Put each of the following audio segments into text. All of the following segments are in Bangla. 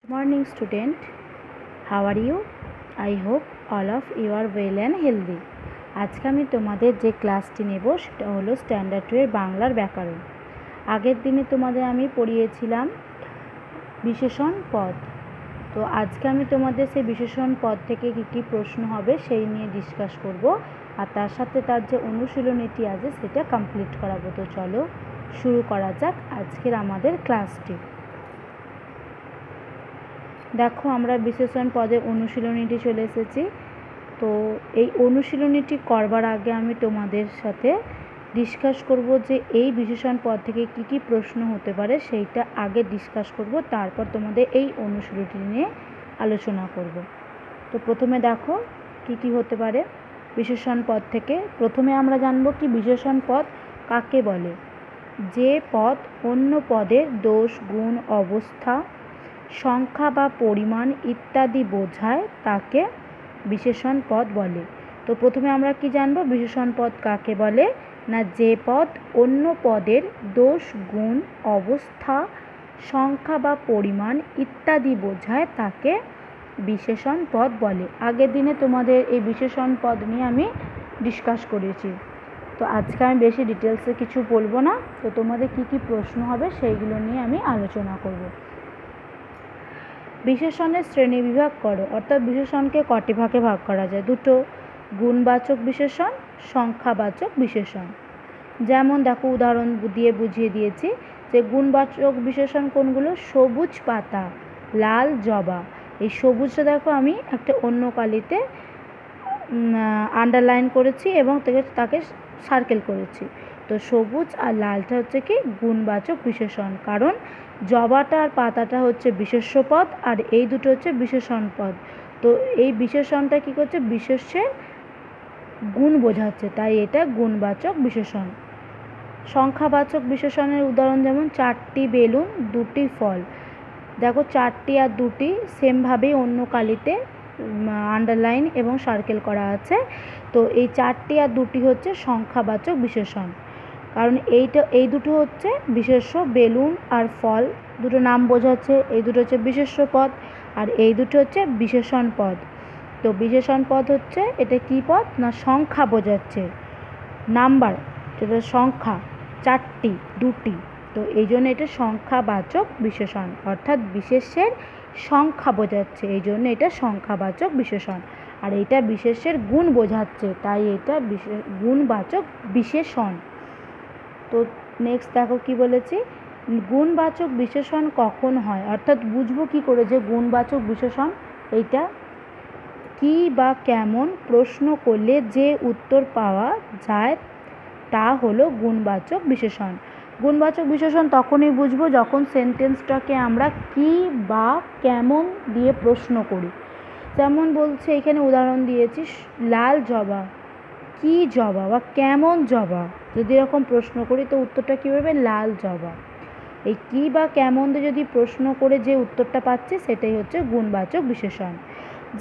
Morning student, how are you? I hope all of you are well and healthy. আজকে আমি তোমাদের যে ক্লাসটি নেব সেটা হলো স্ট্যান্ডার্ড 2 এর বাংলার ব্যাকরণ। আগের দিনে তোমাদের আমি পড়িয়েছিলাম বিশেষণ পদ। তো আজকে আমি তোমাদের সেই বিশেষণ পদ থেকে কী প্রশ্ন হবে সেই নিয়ে ডিসকাস করব, আর তার সাথে তার যে অনুশীলনীটি আছে সেটা কমপ্লিট করাবো। তো চলো শুরু করা যাক আজকের আমাদের ক্লাসটি। দেখো, আমরা বিশেষণ পদে অনুশীলনীটি চলে এসেছি। তো এই অনুশীলনীটি করবার আগে আমি তোমাদের সাথে ডিসকাস করব যে এই বিশেষণ পদ থেকে কি প্রশ্ন হতে পারে সেইটা আগে ডিসকাস করব, তারপর তোমাদের এই অনুশীলনীটি নিয়ে আলোচনা করব। তো প্রথমে দেখো কি হতে পারে বিশেষণ পদ থেকে। প্রথমে আমরা জানব কি বিশেষণ পদ কাকে বলে। যে পদ অন্য পদের দোষ, গুণ, অবস্থা, সংখ্যা বা পরিমাণ ইত্যাদি বোঝায় তাকে বিশেষণ পদ বলে। তো প্রথমে আমরা কি জানব বিশেষণ পদ কাকে বলে না, যে পদ অন্য পদের দোষ, গুণ, অবস্থা, সংখ্যা বা পরিমাণ ইত্যাদি বোঝায় তাকে বিশেষণ পদ বলে। আগের দিনে তোমাদের এই বিশেষণ পদ নিয়ে আমি ডিসকাস করেছি। তো আজকে আমি বেশি ডিটেলসে কিছু বলবো না। তো তোমাদের কি প্রশ্ন হবে সেইগুলো নিয়ে আমি আলোচনা করব। বিশেষণের শ্রেণী বিভাগ করো, অর্থাৎ বিশেষণকে কটি ভাগে ভাগ করা যায়। দুটো, গুণবাচক বিশেষণ, সংখ্যাবাচক বিশেষণ। যেমন দেখো উদাহরণ দিয়ে বুঝিয়ে দিয়েছি যে গুণবাচক বিশেষণ কোনগুলো, সবুজ পাতা, লাল জবা। এই সবুজটা দেখো আমি একটা অন্য কালিতে আন্ডারলাইন করেছি এবং তাকে সার্কেল করেছি। তো সবুজ আর লালটা হচ্ছে কি গুণবাচক বিশেষণ, কারণ জবাটা আর পাতাটা হচ্ছে বিশেষ্য পদ আর এই দুটো হচ্ছে বিশেষণ পদ। তো এই বিশেষণটা কি করছে, বিশেষ্যের গুণ বোঝাচ্ছে, তাই এটা গুণবাচক বিশেষণ। সংখ্যাবাচক বিশেষণের উদাহরণ যেমন চারটি বেলুন, দুটি ফল। দেখো চারটি আর দুটি সেমভাবেই অন্য কালিতে আন্ডারলাইন এবং সার্কেল করা আছে। তো এই চারটি আর দুটি হচ্ছে সংখ্যাবাচক বিশেষণ, কারণ এই দুটো হচ্ছে বিশেষ্য, বেলুন আর ফল দুটো নাম বোঝাচ্ছে, এই দুটো হচ্ছে বিশেষ্য পদ আর এই দুটো হচ্ছে বিশেষণ পদ। তো বিশেষণ পদ হচ্ছে এটা কি পদ না, সংখ্যা বোঝাচ্ছে, নাম্বার, যেটা সংখ্যা, চারটি, দুটি। তো এই জন্য এটা সংখ্যাবাচক বিশেষণ, অর্থাৎ বিশেষ্যের সংখ্যা বোঝাচ্ছে, এই জন্য এটা সংখ্যাবাচক বিশেষণ। আর এটা বিশেষ্যের গুণ বোঝাচ্ছে, তাই এটা গুণবাচক বিশেষণ। তো নেক্সট দেখো কি বলেছি, গুণবাচক বিশেষণ কখন হয়, অর্থাৎ বুঝবো কি করে যে গুণবাচক বিশেষণ এইটা কি বা কেমন প্রশ্ন করলে যে উত্তর পাওয়া যায় তা হলো গুণবাচক বিশেষণ। গুণবাচক বিশেষণ তখনই বুঝবো যখন সেন্টেন্সটাকে আমরা কি বা কেমন দিয়ে প্রশ্ন করি। যেমন বলছে এখানে উদাহরণ দিয়েছি লাল জবা, কি জবা বা কেমন জবা, যদি এরকম প্রশ্ন করি তো উত্তরটা কী হবে, লাল জবা। এই কি বা কেমন দিয়ে যদি প্রশ্ন করে যে উত্তরটা পাচ্ছি সেটাই হচ্ছে গুণবাচক বিশেষণ।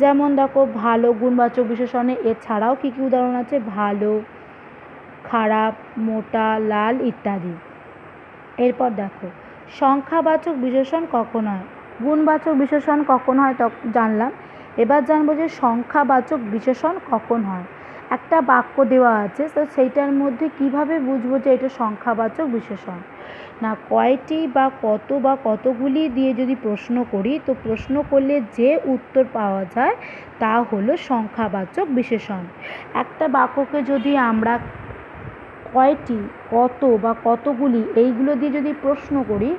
যেমন দেখো ভালো গুণবাচক বিশেষণে এছাড়াও কী উদাহরণ আছে, ভালো, খারাপ, মোটা, লাল ইত্যাদি। এরপর দেখো সংখ্যাবাচক বিশেষণ কখন হয়। গুণবাচক বিশেষণ কখন হয় জানলাম, এবার জানবো যে সংখ্যাবাচক বিশেষণ কখন হয়। একটা বাক্য দেওয়া আছে, তো সেইটার মধ্যে কিভাবে বুঝবো যে এটা সংখ্যাবাচক বিশেষণ না, কয়টি বা কত বা কতগুলি দিয়ে যদি প্রশ্ন করি তো প্রশ্ন করলে যে উত্তর পাওয়া যায় তা হলো সংখ্যাবাচক বিশেষণ। একটা বাক্যকে যদি আমরা কয়টি, কত বা কতগুলি এইগুলো দিয়ে যদি প্রশ্ন করি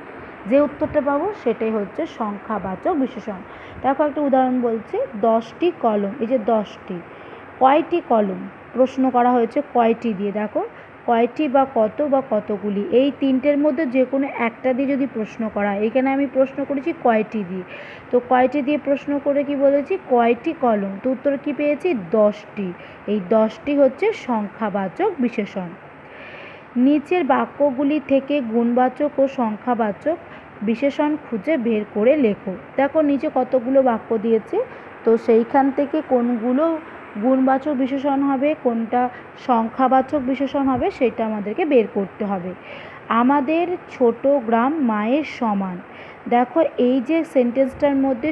যে উত্তরটা পাবো সেটাই হচ্ছে সংখ্যাবাচক বিশেষণ। দেখো একটা উদাহরণ বলছি, 10টি কলম। এই যে 10টি, কয়টি কলম প্রশ্ন করা হয়েছে কয়টি দিয়ে, দেখো কয়টি বা কত বা কতগুলি, এই তিনটের মধ্যে যে কোনো একটা দিয়ে যদি প্রশ্ন করা, এখানে আমি প্রশ্ন করেছি কয়টি দিয়ে। তো কয়টি দিয়ে প্রশ্ন করে কি বলেছি, কয়টি কলম, তো উত্তর কি পেয়েছি 10টি। এই 10টি হচ্ছে সংখ্যাবাচক বিশেষণ। নিচের বাক্যগুলি থেকে গুণবাচক ও সংখ্যাবাচক বিশেষণ খুঁজে বের করে লেখো। দেখো নিচে কতগুলো বাক্য দিয়েছে, তো সেইখান থেকে কোনগুলো গুণবাচক বিশেষণ হবে, কোনটা সংখ্যাবাচক বিশেষণ হবে সেটা আমাদেরকে বের করতে হবে। আমাদের ছোট গ্রাম মায়ের সমান। দেখো এই যে সেন্টেন্সটার মধ্যে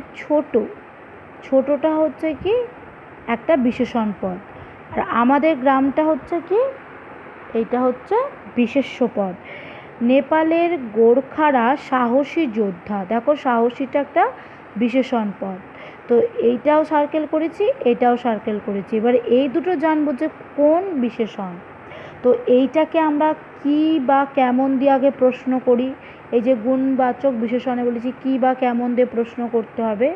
ছোটটা হচ্ছে কি একটা বিশেষণ পদ, আর আমাদের গ্রামটা হচ্ছে কি এইটা হচ্ছে বিশেষ্য পদ। নেপালের গোর্খারা সাহসী যোদ্ধা, দেখো সাহসীটা একটা বিশেষণ পদ। তো এইটাও সার্কেল করেছি, এটাও সার্কেল করেছি। এবার এই দুটো জানবো যে কোন বিশেষণ। তো এইটাকে আমরা কি বা কেমন দিয়ে আগে প্রশ্ন করি। এই যে গুণবাচক বিশেষণে বলেছি কি বা কেমন দিয়ে প্রশ্ন করতে হবে।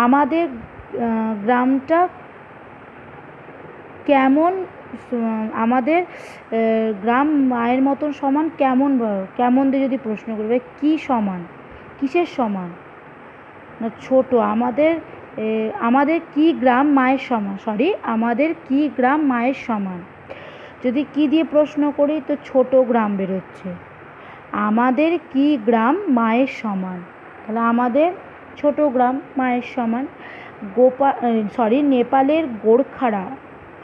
আমাদের গ্রামটা কেমন, আমাদের গ্রাম মায়ের মতন সমান কেমন, কেমন দিয়ে যদি প্রশ্ন করবে, কি সমান, কিসের সমান না ছোট, আমাদের কি গ্রাম মায়ের সমান, আমাদের কি গ্রাম মায়ের সমান। যদি কি দিয়ে প্রশ্ন করি তো ছোট গ্রাম বেরোচ্ছে। আমাদের কি গ্রাম মায়ের সমান, তাহলে আমাদের ছোট গ্রাম মায়ের সমান। নেপালের গোর্খারা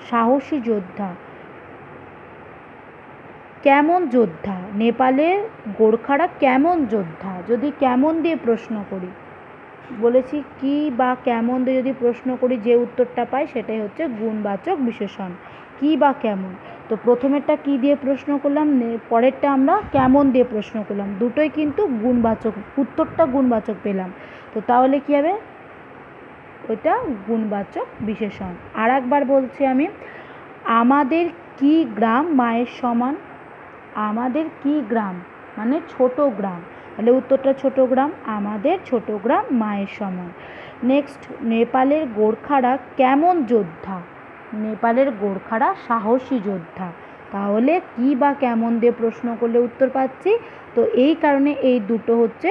সাহসী যোদ্ধা, কেমন যোদ্ধা, নেপালের গোর্খারা কেমন যোদ্ধা। যদি কেমন দিয়ে প্রশ্ন করি, বলেছি কি বা কেমন দিয়ে যদি প্রশ্ন করি যে উত্তরটা পাই সেটাই হচ্ছে গুণবাচক বিশেষণ, কি বা কেমন। তো প্রথমেরটা কি দিয়ে প্রশ্ন করলাম, পরেরটা আমরা কেমন দিয়ে প্রশ্ন করলাম, দুটোই কিন্তু গুণবাচক, উত্তরটা গুণবাচক পেলাম। তো তাহলে কী হবে, ওইটা গুণবাচক বিশেষণ। আর একবার বলছি আমি, আমাদের কি গ্রাম মায়ের সমান, আমাদের কি গ্রাম মানে ছোট গ্রাম, তাহলে উত্তরটা ছোট গ্রাম, আমাদের ছোট গ্রাম মায়ের সমান। নেক্সট, নেপালের গোর্খারা কেমন যোদ্ধা, নেপালের গোর্খারা সাহসী যোদ্ধা। তাহলে কি বা কেমন দিয়ে প্রশ্ন করলে উত্তর পাচ্ছি। তো এই কারণে এই দুটো হচ্ছে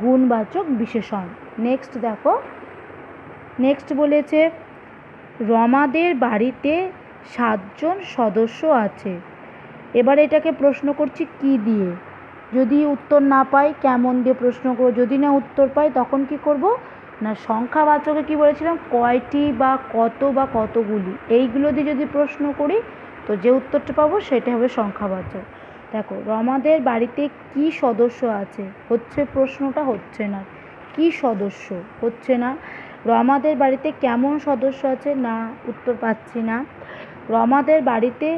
গুণবাচক বিশেষণ। নেক্সট দেখো, নেক্সট বলেছে রমাদের বাড়িতে 7 জন সদস্য আছে। এবার এটাকে প্রশ্ন করছি কি দিয়ে। যদি উত্তর না পাই কেমন দিয়ে প্রশ্ন করব, যদি না উত্তর পাই তখন কি করব না সংখ্যাবাচকে কি বলেছিলাম, কয়টি বা কত বা কতগুলি, এইগুলো দিয়ে যদি প্রশ্ন করি তো যে উত্তরটা পাবো সেটা হবে সংখ্যাবাচক। দেখো রমাদের বাড়িতে কি সদস্য আছে, হচ্ছে প্রশ্নটা হচ্ছে না, কি সদস্য হচ্ছে না। রমাদের বাড়িতে কেমন সদস্য আছে, না উত্তর পাচ্ছি না। রমাদের বাড়িতে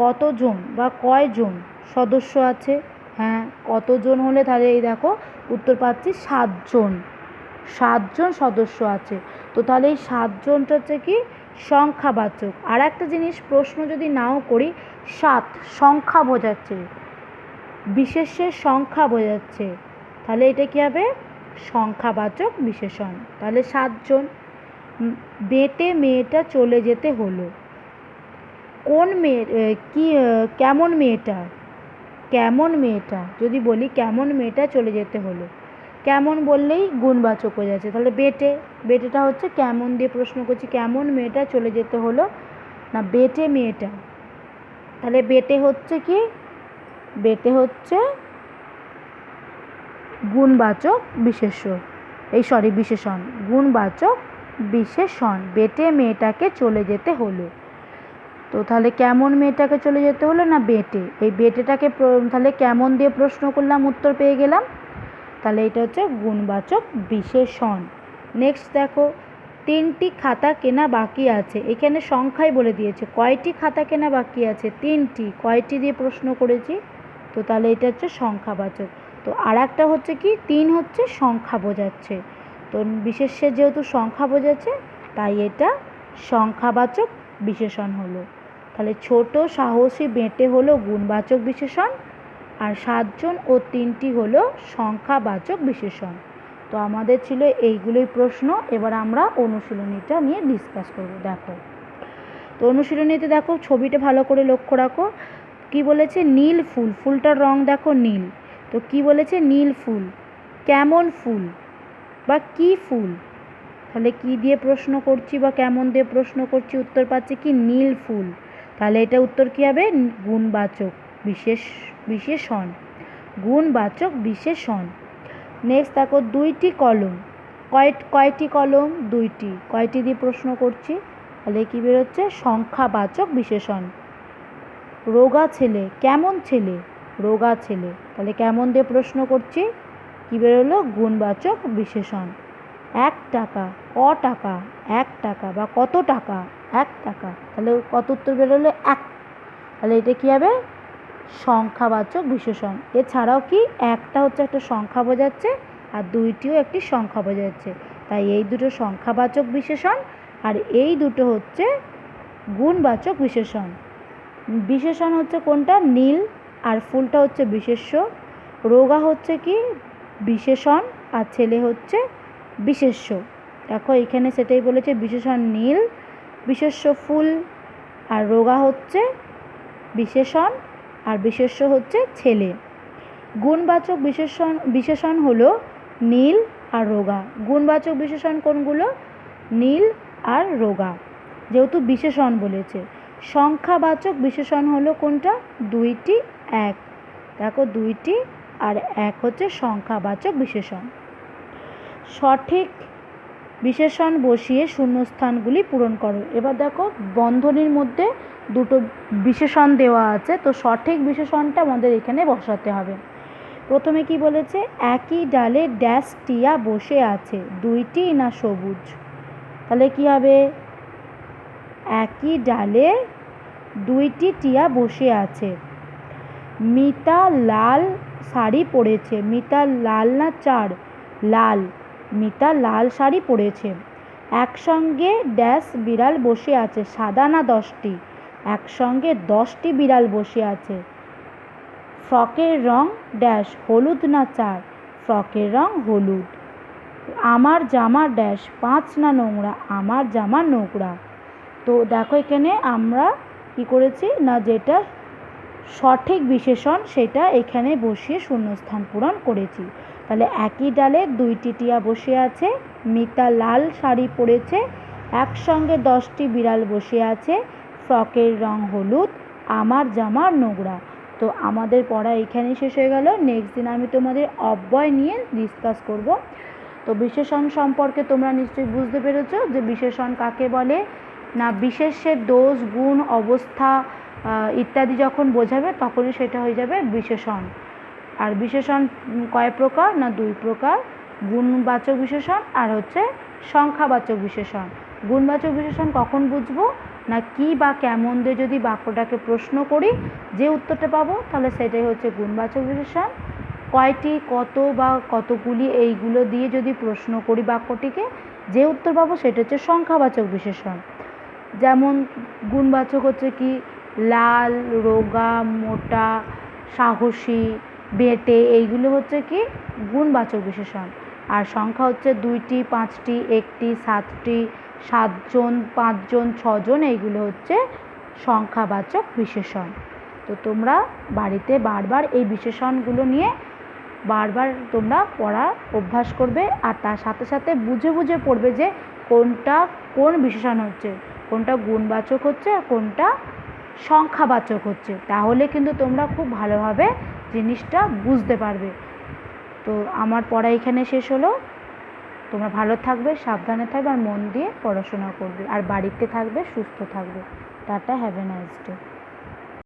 কতজন বা কয়জন সদস্য আছে, হ্যাঁ কতজন হলে তাহলে এই দেখো উত্তর পাচ্ছি 7 জন, 7 জন সদস্য আছে। তো তাহলে এই 7 জনটা হচ্ছে কি সংখ্যাবাচক। আর একটা জিনিস প্রশ্ন যদি নাও করি, 7 সংখ্যা বোঝাচ্ছে, বিশেষ্যের সংখ্যা বোঝাচ্ছে, তাহলে এটা কী হবে সংখ্যাবাচক বিশেষণ। তাহলে 7 জন। বেটে মেয়েটা চলে যেতে হলো, কোন মেয়ে, কি কেমন মেয়েটা, কেমন মেয়েটা যদি বলি কেমন মেয়েটা চলে যেতে হলো, কেমন বললেই গুণবাচক হয়ে যাচ্ছে। তাহলে বেটেটা হচ্ছে কেমন দিয়ে প্রশ্ন করছি, কেমন মেয়েটা চলে যেতে হলো না বেটে মেয়েটা। তাহলে বেটে হচ্ছে কি, বেটে হচ্ছে গুণবাচক বিশেষণ, গুণবাচক বিশেষণ। বেটে মেয়েটাকে চলে যেতে হলো। তো তাহলে কেমন মেয়েটাকে চলে যেতে হলো না বেটে, এই বেটেটাকে তাহলে কেমন দিয়ে প্রশ্ন করলাম উত্তর পেয়ে গেলাম, তাহলে এটা হচ্ছে গুণবাচক বিশেষণ। নেক্সট দেখো, 3টি খাতা কেনা বাকি আছে, এখানে সংখ্যাই বলে দিয়েছে কয়টি খাতা কেনা বাকি আছে, 3টি, কয়টি দিয়ে প্রশ্ন করেছি, তো তাহলে এটা হচ্ছে সংখ্যাবাচক। তো আর একটা হচ্ছে কি 3 হচ্ছে সংখ্যা বোঝাচ্ছে, তো বিশেষ্যের যেহেতু সংখ্যা বোঝাচ্ছে তাই এটা সংখ্যাবাচক বিশেষণ হলো। তাহলে ছোট সাহসী বেটে হলো গুণবাচক বিশেষণ, আর 7 জন ও 3টি হলো সংখ্যাবাচক বিশেষণ। তো আমাদের ছিল এইগুলোই প্রশ্ন। এবার আমরা অনুশীলনীটা নিয়ে ডিসকাস করব। দেখো, তো অনুশীলনীতে দেখো ছবিটা ভালো করে লক্ষ্য রাখো। কি বলেছে, নীল ফুল, ফুলটার রং দেখো নীল। তো কি বলেছে, নীল ফুল, কেমন ফুল বা কি ফুল, তাহলে কি দিয়ে প্রশ্ন করছি বা কেমন দিয়ে প্রশ্ন করছি, উত্তর পাচ্ছি কি নীল ফুল। তাহলে এটা উত্তর কী হবে, গুণবাচক বিশেষণ, গুণবাচক বিশেষণ। নেক্সট দেখো 2টি কলম, কয়টি কলম, 2টি, কয়টি দিয়ে প্রশ্ন করছি, তাহলে কী বেরোচ্ছে সংখ্যাবাচক বিশেষণ। রোগা ছেলে, কেমন ছেলে, রোগা ছেলে, তাহলে কেমন দিয়ে প্রশ্ন করছি, কী বেরোলো? গুণবাচক বিশেষণ। 1 টাকা, ক টাকা? 1 টাকা। বা কত টাকা? 1 টাকা। তাহলে কত উত্তর বেরোলো? 1। তাহলে এটা কী হবে? সংখ্যাবাচক বিশেষণ। এছাড়াও কি একটা হচ্ছে একটা সংখ্যা বোঝাচ্ছে আর দুইটিও একটি সংখ্যা বোঝাচ্ছে, তাই এই দুটো সংখ্যাবাচক বিশেষণ আর এই দুটো হচ্ছে গুণবাচক বিশেষণ। বিশেষণ হচ্ছে কোনটা? নীল, আর ফুলটা হচ্ছে বিশেষ্য। রোগা হচ্ছে কি? বিশেষণ, আর ছেলে হচ্ছে বিশেষ্য। দেখো এখানে সেটাই বলেছে, বিশেষণ নীল, বিশেষ্য ফুল, আর রোগা হচ্ছে বিশেষণ আর বিশেষ্য হচ্ছে ছেলে। গুণবাচক বিশেষণ হলো নীল আর রোগা। গুণবাচক বিশেষণ কোনগুলো? নীল আর রোগা, যেহেতু বিশেষণ বলেছে। সংখ্যাবাচক বিশেষণ হলো কোনটা? দুইটি, এক। দেখো দুইটি আর এক হচ্ছে সংখ্যাবাচক বিশেষণ। সঠিক বিশেষণ বসিয়ে শূন্যস্থানগুলি পূরণ করো। এবার দেখো বন্ধনীর মধ্যে দুটো বিশেষণ দেওয়া আছে, তো সঠিক বিশেষণটা আমাদের এখানে বসাতে হবে। প্রথমে কি বলেছে? একই ডালে ড্যাশ টিয়া বসে আছে, দুইটি না সবুজ? তাহলে কি হবে? একই ডালে দুইটি টিয়া বসে আছে। মিতা লাল শাড়ি পরেছে। মিতা লাল না চার? লাল। মিতা লাল শাড়ি পরেছে। একসঙ্গে ড্যাশ বিড়াল বসে আছে, সাদা না 10টি? একসঙ্গে 10টি বিড়াল বসে আছে। ফ্রকের রং ড্যাশ, হলুদ না 4? ফ্রকের রং হলুদ। আমার জামা ড্যাশ, 5 না নোংরা? আমার জামা নোংরা। তো দেখো এখানে আমরা কি করেছি না, যেটা সঠিক বিশেষণ সেটা এখানে বসিয়ে শূন্যস্থান পূরণ করেছি। তাহলে একই ডালে দুইটি টিয়া বসে আছে, মিতা লাল শাড়ি পরেছে, একসঙ্গে 10টি বিড়াল বসে আছে, ফ্রকের রং হলুদ, আমার জামা নোংরা। তো আমাদের পড়া এখানেই শেষ হয়ে গেল। নেক্সট দিন আমি তোমাদের অব্যয় নিয়ে ডিসকাস করব। তো বিশেষণ সম্পর্কে তোমরা নিশ্চয়ই বুঝতে পেরেছো যে বিশেষণ কাকে বলে না, বিশেষের দোষ, গুণ, অবস্থা ইত্যাদি যখন বোঝাবে তখনই সেটা হয়ে যাবে বিশেষণ। আর বিশেষণ কয় প্রকার? না 2 প্রকার, গুণবাচক বিশেষণ আর হচ্ছে সংখ্যাবাচক বিশেষণ। গুণবাচক বিশেষণ কখন বুঝবো? না কি বা কেমন দিয়ে যদি বাক্যটাকে প্রশ্ন করি, যে উত্তরটা পাবো তাহলে সেটাই হচ্ছে গুণবাচক বিশেষণ। কয়টি, কত বা কতগুলি এইগুলো দিয়ে যদি প্রশ্ন করি বাক্যটিকে, যে উত্তর পাবো সেটা হচ্ছে সংখ্যাবাচক বিশেষণ। যেমন গুণবাচক হচ্ছে কি? লাল, রোগা, মোটা, সাহসী, বেঁটে, এইগুলো হচ্ছে কি গুণবাচক বিশেষণ। আর সংখ্যা হচ্ছে 2টি, 5টি, 1টি, 7টি, 7 জন, 5 জন, 6 জন, এইগুলো হচ্ছে সংখ্যাবাচক বিশেষণ। তো তোমরা বাড়িতে বারবার এই বিশেষণগুলো নিয়ে বারবার তোমরা পড়ার অভ্যাস করবে, আর তার সাথে সাথে বুঝে বুঝে পড়বে যে কোনটা কোন বিশেষণ হচ্ছে, কোনটা গুণবাচক হচ্ছে আর কোনটা সংখ্যাবাচক হচ্ছে। তাহলে কিন্তু তোমরা খুব ভালোভাবে জিনিসটা বুঝতে পারবে। তো আমার পড়া এখানে শেষ হলো। তোমরা ভালো থাকবে, সাবধানে থাকবে আর মন দিয়ে পড়াশোনা করবে, আর বাড়িতে থাকবে, সুস্থ থাকবে। Tata, have a nice day.